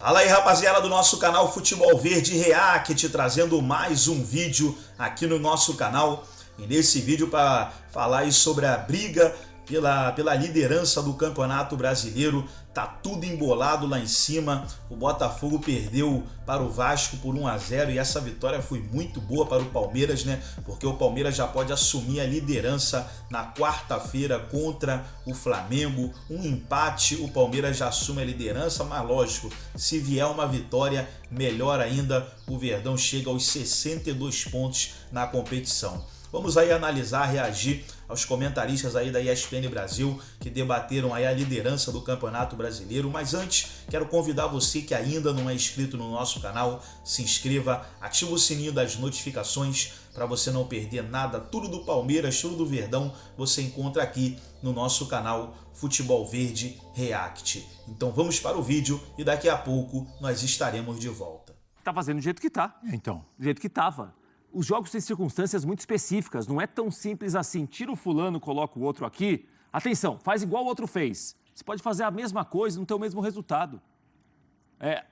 Fala aí, rapaziada do nosso canal Futebol Verde React, trazendo mais um vídeo aqui no nosso canal. E nesse vídeo para falar aí sobre a briga pela liderança do Campeonato Brasileiro. Tá tudo embolado lá em cima. O Botafogo perdeu para o Vasco por 1-0 e essa vitória foi muito boa para o Palmeiras, né? Porque o Palmeiras já pode assumir a liderança na quarta-feira contra o Flamengo. Um empate, o Palmeiras já assume a liderança, mas lógico, se vier uma vitória, melhor ainda, o Verdão chega aos 62 pontos na competição. Vamos aí analisar, reagir aos comentaristas aí da ESPN Brasil que debateram aí a liderança do Campeonato Brasileiro. Mas antes, quero convidar você que ainda não é inscrito no nosso canal, se inscreva, ativa o sininho das notificações para você não perder nada. Tudo do Palmeiras, tudo do Verdão, você encontra aqui no nosso canal Futebol Verde React. Então vamos para o vídeo e daqui a pouco nós estaremos de volta. Tá fazendo do jeito que tá. Então. Do jeito que tava. Os jogos têm circunstâncias muito específicas, não é tão simples assim. Tira o fulano, coloca o outro aqui. Atenção, faz igual o outro fez. Você pode fazer a mesma coisa e não ter o mesmo resultado.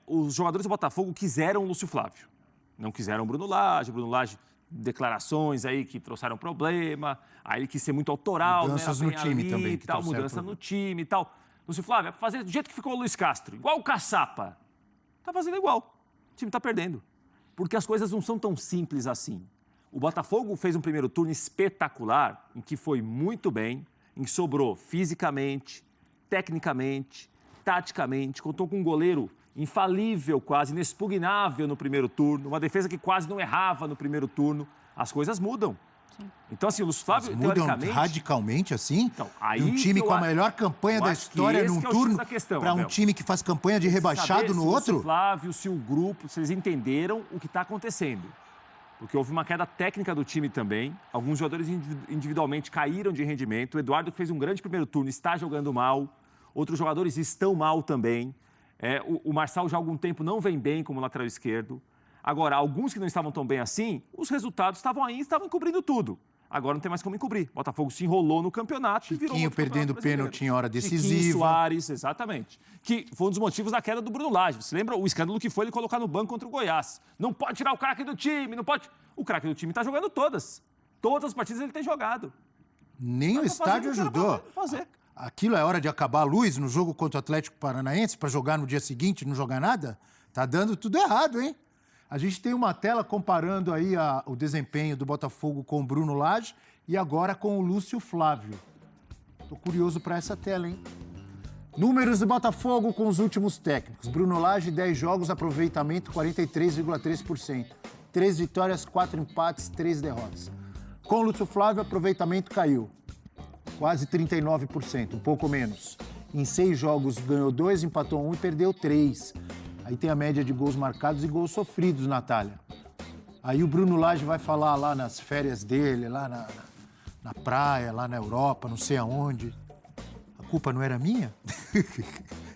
Os jogadores do Botafogo quiseram o Lúcio Flávio. Não quiseram o Bruno Lage. O Bruno Lage, declarações aí que trouxeram problema. Aí ele quis ser muito autoral. Mudanças né? no time também. Tal, mudança no time e tal. Lúcio Flávio, é pra fazer do jeito que ficou o Luiz Castro. Igual o Caçapa. Tá fazendo igual. O time tá perdendo. Porque as coisas não são tão simples assim. O Botafogo fez um primeiro turno espetacular, em que foi muito bem, em que sobrou fisicamente, tecnicamente, taticamente, contou com um goleiro infalível quase, inexpugnável no primeiro turno, uma defesa que quase não errava no primeiro turno. As coisas mudam. Sim. Então, assim, o Lúcio Flávio, mudam radicalmente assim? Então, aí um time com a melhor campanha da história num turno para um time que faz campanha de rebaixado no outro? Se o Flávio, se o grupo, se eles entenderam o que está acontecendo. Porque houve uma queda técnica do time também. Alguns jogadores individualmente caíram de rendimento. O Eduardo, que fez um grande primeiro turno, está jogando mal. Outros jogadores estão mal também. O Marçal já há algum tempo não vem bem como lateral esquerdo. Agora, alguns que não estavam tão bem assim, os resultados estavam aí e estavam encobrindo tudo. Agora não tem mais como encobrir. O Botafogo se enrolou no campeonato e virou Chiquinho perdendo pênalti em hora decisiva. Chiquinho, Soares, exatamente. Que foi um dos motivos da queda do Bruno Lage. Você lembra o escândalo que foi ele colocar no banco contra o Goiás? Não pode tirar o craque do time, não pode... O craque do time está jogando todas. Todas as partidas ele tem jogado. Nem o estádio ajudou. Aquilo é hora de acabar a luz no jogo contra o Atlético Paranaense para jogar no dia seguinte e não jogar nada? Tá dando tudo errado, hein? A gente tem uma tela comparando aí o desempenho do Botafogo com o Bruno Lage e agora com o Lúcio Flávio. Tô curioso para essa tela, hein? Números do Botafogo com os últimos técnicos. Bruno Lage, 10 jogos, aproveitamento 43,3%. 3 vitórias, 4 empates, 3 derrotas. Com o Lúcio Flávio, aproveitamento caiu. Quase 39%, um pouco menos. Em 6 jogos ganhou 2, empatou 1 e perdeu 3. Aí tem a média de gols marcados e gols sofridos, Natália. Aí o Bruno Lage vai falar lá nas férias dele, lá na praia, lá na Europa, não sei aonde. A culpa não era minha?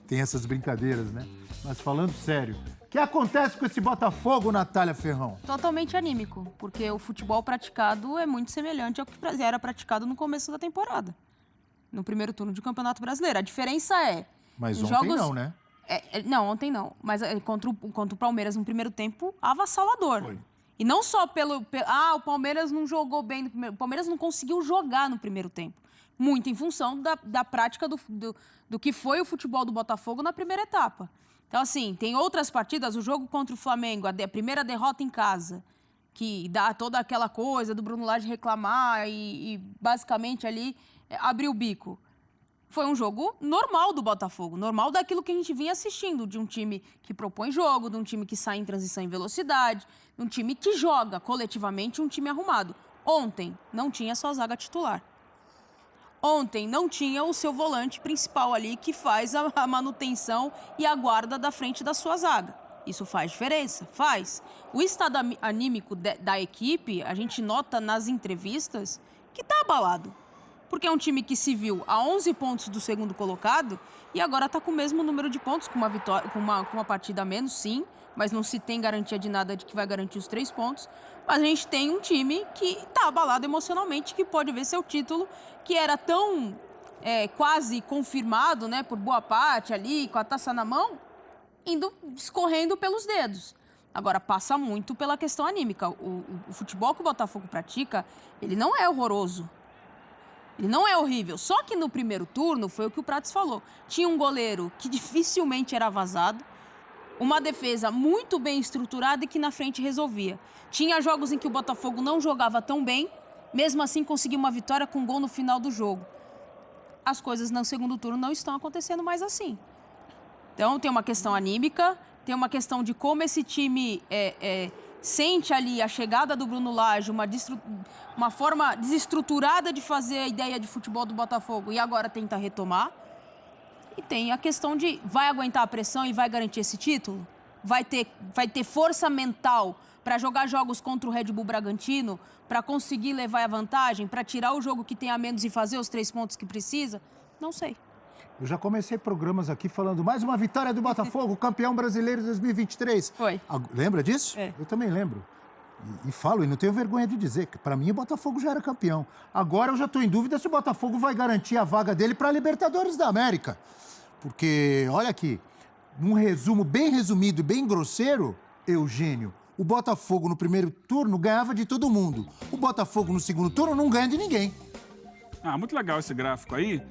Tem essas brincadeiras, né? Mas falando sério, o que acontece com esse Botafogo, Natália Ferrão? Totalmente anímico, porque o futebol praticado é muito semelhante ao que era praticado no começo da temporada. No primeiro turno do Campeonato Brasileiro. A diferença é... Mas ontem não, né? Não, ontem não. Mas contra o Palmeiras no primeiro tempo, avassalador. Foi. E não só o Palmeiras não jogou bem. O Palmeiras não conseguiu jogar no primeiro tempo. Muito em função da prática do que foi o futebol do Botafogo na primeira etapa. Então, assim, tem outras partidas. O jogo contra o Flamengo, a primeira derrota em casa, que dá toda aquela coisa do Bruno Lage reclamar e basicamente ali abrir o bico. Foi um jogo normal do Botafogo, normal daquilo que a gente vinha assistindo, de um time que propõe jogo, de um time que sai em transição em velocidade, de um time que joga coletivamente, um time arrumado. Ontem não tinha sua zaga titular. Ontem não tinha o seu volante principal ali que faz a manutenção e a guarda da frente da sua zaga. Isso faz diferença? Faz. O estado anímico da equipe, a gente nota nas entrevistas que está abalado. Porque é um time que se viu a 11 pontos do segundo colocado e agora está com o mesmo número de pontos, com uma vitória, com uma partida a menos, sim, mas não se tem garantia de nada de que vai garantir os 3 pontos. Mas a gente tem um time que está abalado emocionalmente, que pode ver seu título, que era tão quase confirmado, né, por boa parte ali, com a taça na mão, escorrendo pelos dedos. Agora, passa muito pela questão anímica. O futebol que o Botafogo pratica, ele não é horroroso. Ele não é horrível. Só que no primeiro turno, foi o que o Prates falou. Tinha um goleiro que dificilmente era vazado, uma defesa muito bem estruturada e que na frente resolvia. Tinha jogos em que o Botafogo não jogava tão bem, mesmo assim conseguiu uma vitória com gol no final do jogo. As coisas no segundo turno não estão acontecendo mais assim. Então, tem uma questão anímica, tem uma questão de como esse time sente ali a chegada do Bruno Lage, uma forma desestruturada de fazer a ideia de futebol do Botafogo e agora tenta retomar. E tem a questão de vai aguentar a pressão e vai garantir esse título? Vai ter força mental para jogar jogos contra o Red Bull Bragantino, para conseguir levar a vantagem, para tirar o jogo que tem a menos e fazer os 3 pontos que precisa? Não sei. Eu já comecei programas aqui falando mais uma vitória do Botafogo, campeão brasileiro de 2023. Foi. Lembra disso? É. Eu também lembro. E falo, e não tenho vergonha de dizer, que para mim o Botafogo já era campeão. Agora eu já estou em dúvida se o Botafogo vai garantir a vaga dele para a Libertadores da América. Porque, olha aqui, num resumo bem resumido e bem grosseiro, Eugênio, o Botafogo no primeiro turno ganhava de todo mundo. O Botafogo no segundo turno não ganha de ninguém. Muito legal esse gráfico aí,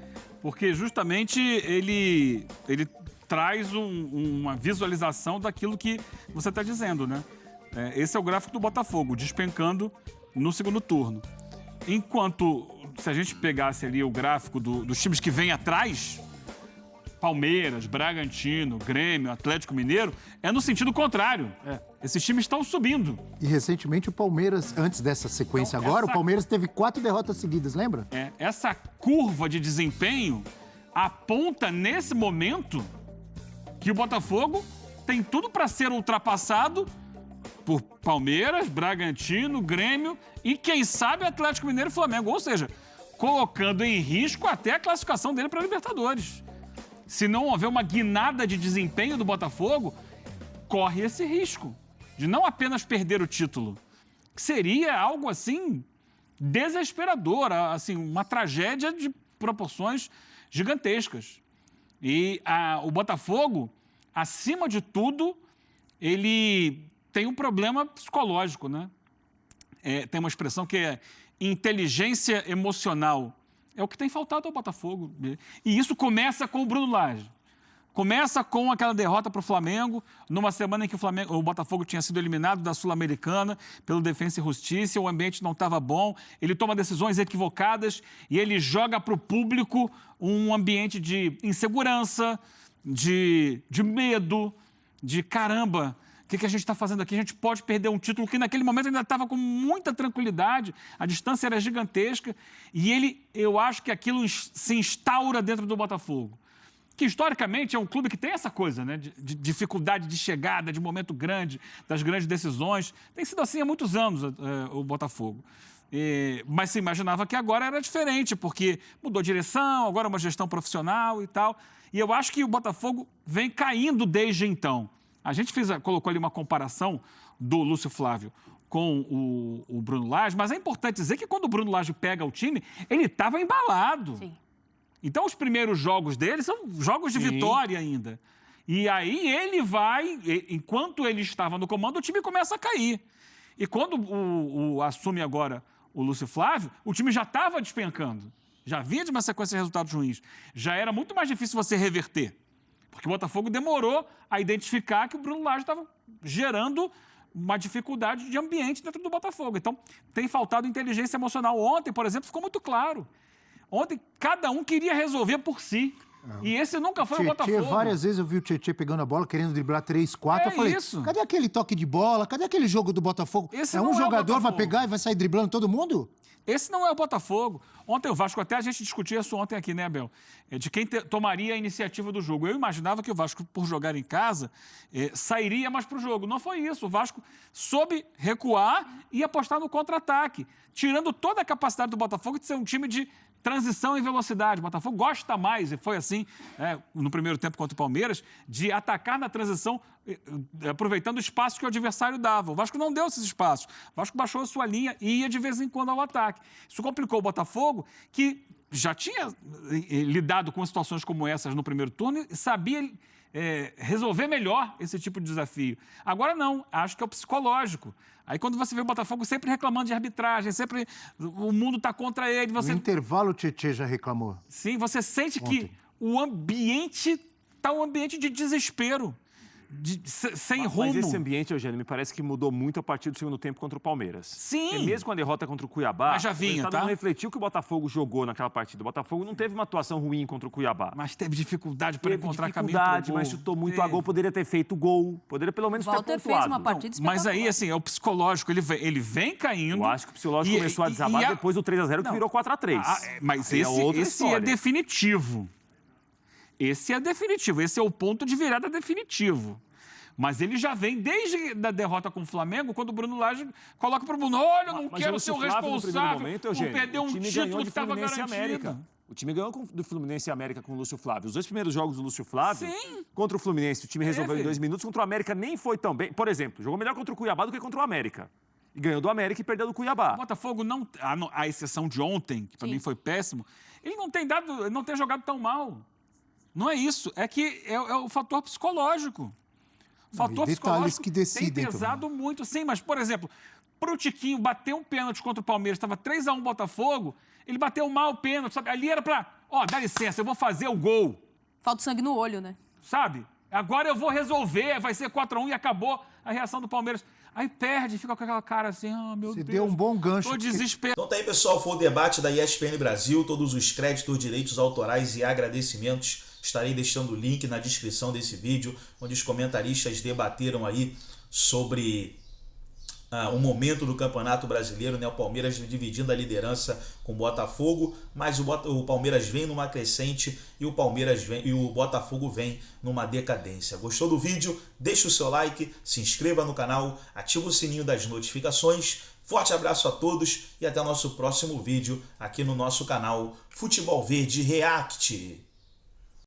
porque justamente ele traz uma visualização daquilo que você está dizendo, né? Esse é o gráfico do Botafogo, despencando no segundo turno. Enquanto, se a gente pegasse ali o gráfico dos times que vêm atrás, Palmeiras, Bragantino, Grêmio, Atlético Mineiro, é no sentido contrário. Esses times estão subindo. E recentemente o Palmeiras, antes dessa sequência Então, agora, o Palmeiras teve 4 derrotas seguidas, lembra? Essa curva de desempenho aponta nesse momento que o Botafogo tem tudo para ser ultrapassado por Palmeiras, Bragantino, Grêmio e, quem sabe, Atlético Mineiro e Flamengo. Ou seja, colocando em risco até a classificação dele para a Libertadores. Se não houver uma guinada de desempenho do Botafogo, corre esse risco de não apenas perder o título, que seria algo assim desesperador, assim, uma tragédia de proporções gigantescas. E o Botafogo, acima de tudo, ele tem um problema psicológico, né? Tem uma expressão que é inteligência emocional. É o que tem faltado ao Botafogo. E isso começa com o Bruno Lage. Começa com aquela derrota para o Flamengo, numa semana em que o Botafogo tinha sido eliminado da Sul-Americana pelo Defensa e Justiça, o ambiente não estava bom, ele toma decisões equivocadas e ele joga para o público um ambiente de insegurança, de medo, de caramba, o que a gente está fazendo aqui? A gente pode perder um título que naquele momento ainda estava com muita tranquilidade, a distância era gigantesca e eu acho que aquilo se instaura dentro do Botafogo. Que historicamente é um clube que tem essa coisa, né? De dificuldade de chegada, de momento grande, das grandes decisões. Tem sido assim há muitos anos o Botafogo. Mas se imaginava que agora era diferente, porque mudou direção, agora é uma gestão profissional e tal. E eu acho que o Botafogo vem caindo desde então. A gente colocou ali uma comparação do Lúcio Flávio com o Bruno Lage, mas é importante dizer que quando o Bruno Lage pega o time, ele estava embalado. Sim. Então, os primeiros jogos dele são jogos de vitória ainda. E aí ele vai, enquanto ele estava no comando, o time começa a cair. E quando assume agora o Lúcio Flávio, o time já estava despencando. Já vinha de uma sequência de resultados ruins. Já era muito mais difícil você reverter. Porque o Botafogo demorou a identificar que o Bruno Lage estava gerando uma dificuldade de ambiente dentro do Botafogo. Então, tem faltado inteligência emocional. Ontem, por exemplo, ficou muito claro. Ontem, cada um queria resolver por si. E esse nunca foi o Botafogo. Várias vezes eu vi o Tietê pegando a bola, querendo driblar 3, 4. Eu falei, isso. Cadê aquele toque de bola? Cadê aquele jogo do Botafogo? Esse um não jogador o vai pegar e vai sair driblando todo mundo? Esse não é o Botafogo. Ontem o Vasco, até a gente discutia isso ontem aqui, né, Abel? De quem tomaria a iniciativa do jogo. Eu imaginava que o Vasco, por jogar em casa, sairia mais para o jogo. Não foi isso. O Vasco soube recuar e apostar no contra-ataque, tirando toda a capacidade do Botafogo de ser um time de transição e velocidade. O Botafogo gosta mais, e foi assim no primeiro tempo contra o Palmeiras, de atacar na transição, aproveitando o espaço que o adversário dava. O Vasco não deu esses espaços. O Vasco baixou a sua linha e ia de vez em quando ao ataque. Isso complicou o Botafogo, que já tinha lidado com situações como essas no primeiro turno e sabia resolver melhor esse tipo de desafio. Agora não, acho que é o psicológico. Aí quando você vê o Botafogo sempre reclamando de arbitragem, sempre o mundo está contra ele. No intervalo o Tietê já reclamou. Sim, você sente que o ambiente está um ambiente de desespero. Sem rumo. Mas esse ambiente, Eugênio, me parece que mudou muito a partir do segundo tempo contra o Palmeiras. Sim. Porque mesmo com a derrota contra o Cuiabá, mas já vinha, não refletiu que o Botafogo jogou naquela partida. O Botafogo não teve uma atuação ruim contra o Cuiabá. Mas teve dificuldade para encontrar caminho pro gol. Mas chutou muito a gol, poderia ter feito gol, poderia pelo menos ter pontuado. fez uma partida espetacular. Mas aí, assim, é o psicológico, ele vem caindo. Eu acho que o psicológico começou a desabar depois do 3-0 que virou 4-3. Mas esse é definitivo. Esse é definitivo, esse é o ponto de virada definitivo. Mas ele já vem desde a derrota com o Flamengo, quando o Bruno Lage coloca para o Bruno, olha, eu não quero ser o responsável por perder um título que estava garantido. O time ganhou do Fluminense e América com o Lúcio Flávio. Os 2 primeiros jogos do Lúcio Flávio, contra o Fluminense, o time resolveu em 2 minutos. Contra o América nem foi tão bem. Por exemplo, jogou melhor contra o Cuiabá do que contra o América. E ganhou do América e perdeu do Cuiabá. O Botafogo, não, a exceção de ontem, que para mim foi péssimo, ele não tem jogado tão mal. Não é isso, é que é o fator psicológico. O fator psicológico que decidem tem pesado muito, sim. Mas, por exemplo, para o Tiquinho bater um pênalti contra o Palmeiras, estava 3-1 Botafogo, ele bateu mal o pênalti, sabe? Ali era para, dá licença, eu vou fazer o gol. Falta sangue no olho, né? Sabe? Agora eu vou resolver, vai ser 4-1 e acabou a reação do Palmeiras. Aí perde, fica com aquela cara assim, meu Deus. Você deu um bom gancho. Tô desesperado. Então tá aí, pessoal, foi o debate da ESPN Brasil, todos os créditos, direitos autorais e agradecimentos. Estarei deixando o link na descrição desse vídeo, onde os comentaristas debateram aí sobre o momento do Campeonato Brasileiro, né? O Palmeiras dividindo a liderança com o Botafogo, mas o Palmeiras vem numa crescente e o Botafogo vem numa decadência. Gostou do vídeo? Deixa o seu like, se inscreva no canal, ativa o sininho das notificações. Forte abraço a todos e até o nosso próximo vídeo aqui no nosso canal Futebol Verde React.